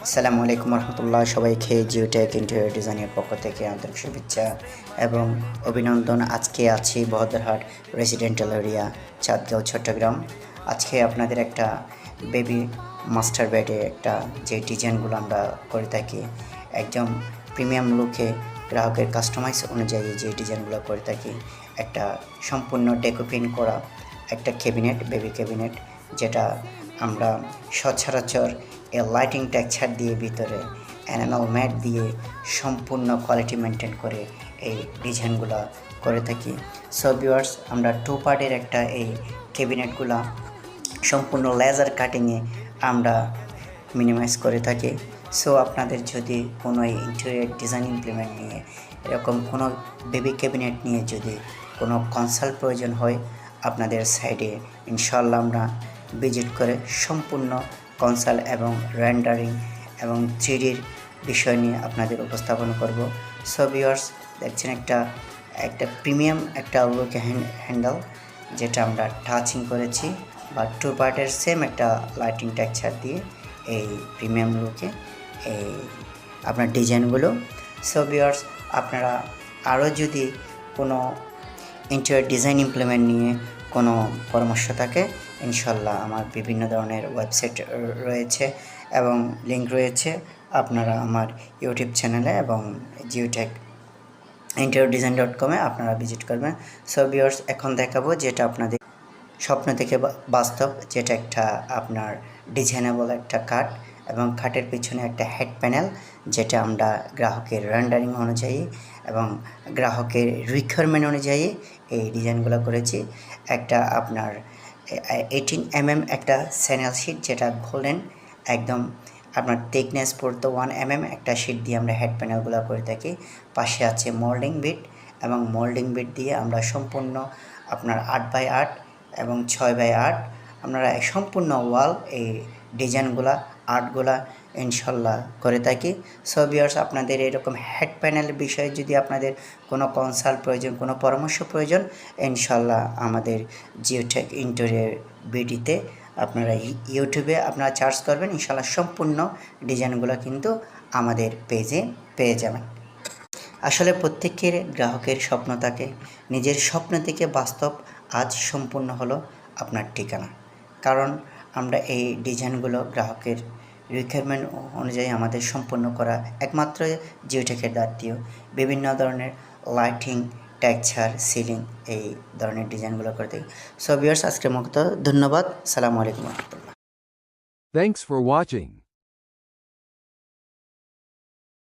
আসসালামু আলাইকুম রহমতুল্লাহ। সবাইকে জিওটেক ইন্টেরিয়র ডিজাইনের পক্ষ থেকে আন্তরিক শুভেচ্ছা এবং অভিনন্দন। আজকে আছি বহদ্দারহাট রেসিডেন্টাল এরিয়া, চাঁদগাঁও, চট্টগ্রাম। আজকে আপনাদের একটা বেবি মাস্টার বেডে একটা যে ডিজাইনগুলো আমরা করে থাকি, একদম প্রিমিয়াম লুকে গ্রাহকের কাস্টমাইজ অনুযায়ী যে ডিজাইনগুলো করে থাকি, একটা সম্পূর্ণ ডেকোপিন করা একটা ক্যাবিনেট, বেবি ক্যাবিনেট, যেটা আমরা সচরাচর লাইটিং টেক্সচার দিয়ে ভিতরে অ্যানিমাল ম্যাট দিয়ে সম্পূর্ণ কোয়ালিটি মেনটেন করে এই ডিজাইনগুলো করে থাকি। সো ভিউয়ার্স, আমরা 2 পার্টের একটা এই ক্যাবিনেটগুলো সম্পূর্ণ লেজার কাটিংয়ে আমরা মিনিমাইজ করে থাকি। সো আপনাদের যদি কোনো ইন্টেরিয়র ডিজাইন ইমপ্লিমেন্ট নিয়ে, এরকম কোনো বেবি ক্যাবিনেট নিয়ে যদি কোনো কনসাল্ট প্রয়োজন হয়, আপনাদের সাইডে ইনশাল্লাহ আমরা ভিজিট করে সম্পূর্ণ কনসাল্ট এবং রেন্ডারিং এবং 3Dর বিষয় নিয়ে আপনাদের উপস্থাপন করব। সো ভিউয়ার্স, দেখছেন একটা প্রিমিয়াম একটা লুক হ্যান্ডেল, যেটা আমরা টাচিং করেছি বা 2 পার্টের সেম একটা লাইটিং টেক্সচার দিয়ে এই প্রিমিয়াম লুকে এই আপনার ডিজাইনগুলো। সো ভিউয়ার্স, আপনারা আরও যদি কোনো ইন্টেরিয়র ডিজাইন ইমপ্লিমেন্ট নিয়ে কোনো পরামর্শ থাকে, ইনশাল্লাহ আমার বিভিন্ন ধরনের ওয়েবসাইট রয়েছে এবং লিঙ্ক রয়েছে। আপনারা আমার ইউটিউব চ্যানেলে এবং জিওটেক interiordesign.com-এ আপনারা ভিজিট করবেন। সো ভিউয়ার্স, এখন দেখাবো যেটা আপনাদের স্বপ্ন থেকে বাস্তব, যেটা একটা আপনার ডিজাইনেবল একটা কাঠ এবং খাটের পিছনে একটা হেড প্যানেল, যেটা আমরা গ্রাহকের রেন্ডারিং অনুযায়ী এবং গ্রাহকের রিকোয়ারমেন্ট অনুযায়ী এই ডিজাইনগুলো করেছি। একটা আপনার 18 mm একটা স্যানেল শিট, যেটা গোল্ডেন একদম আপনার থিকনেস পড়তো 1 mm একটা শিট দিয়ে আমরা হেড প্যানেলগুলো করে থাকি। পাশে আছে মোল্ডিং বিট এবং মোল্ডিং বিট দিয়ে আমরা সম্পূর্ণ আপনার 8x8 এবং 6x8 আপনারা সম্পূর্ণ ওয়াল এই ডিজাইনগুলা আর্টগুলা ইনশাল্লাহ করে থাকি। সো ভিউয়ার্স, আপনাদের এরকম হেড প্যানেলের বিষয়ে যদি আপনাদের কোনো কনসাল্ট প্রয়োজন, কোনো পরামর্শ প্রয়োজন, ইনশাল্লাহ আমাদের জিওটেক ইন্টেরিয়র বিডিতে আপনারা ইউটিউবে আপনারা সার্চ করবেন, ইনশাল্লাহ সম্পূর্ণ ডিজাইনগুলো কিন্তু আমাদের পেজে পেয়ে যাবেন। আসলে প্রত্যেকের গ্রাহকের স্বপ্ন থাকে, নিজের স্বপ্ন থেকে বাস্তব আজ সম্পূর্ণ হলো আপনার ঠিকানা। কারণ আমরা এই ডিজাইনগুলো গ্রাহকের রিকোয়ারমেন্ট অনুযায়ী আমাদের সম্পূর্ণ করা একমাত্র জিওটেকের দায়িত্ব। বিভিন্ন ধরনের লাইটিং, টেক্সচার, সিলিং এই ধরনের ডিজাইনগুলো করে থাকি। সো ভিউয়ার্স, আজকের মতো ধন্যবাদ। আসসালামু আলাইকুম রহমতুল্লাহ। Thanks for watching.